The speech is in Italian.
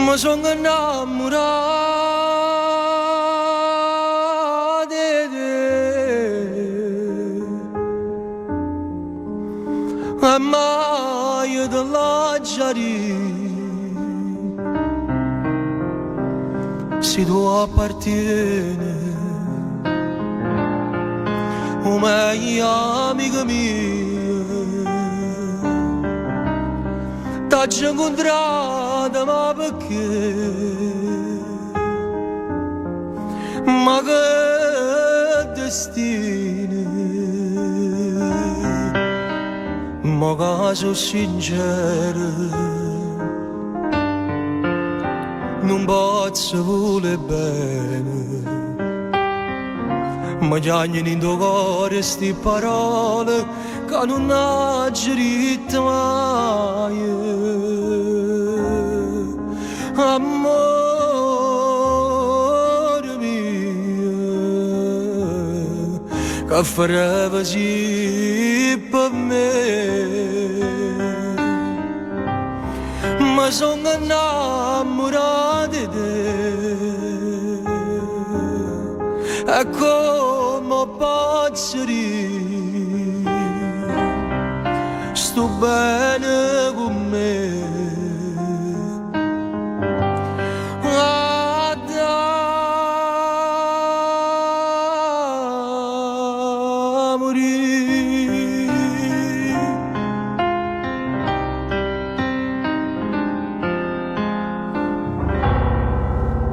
Ma sono innamorato di te, e mai te lascerò se tu appartieni, o meglio amica mia. T'ho incontrata ma perché? Ma che destino, ma che sono sincero, non posso volere bene, ma chiagno in tuo cuore sti parole che non ha diritto mai. Amore mio, che farebbe sì per me. Ma sono innamorato di te, e come posso dire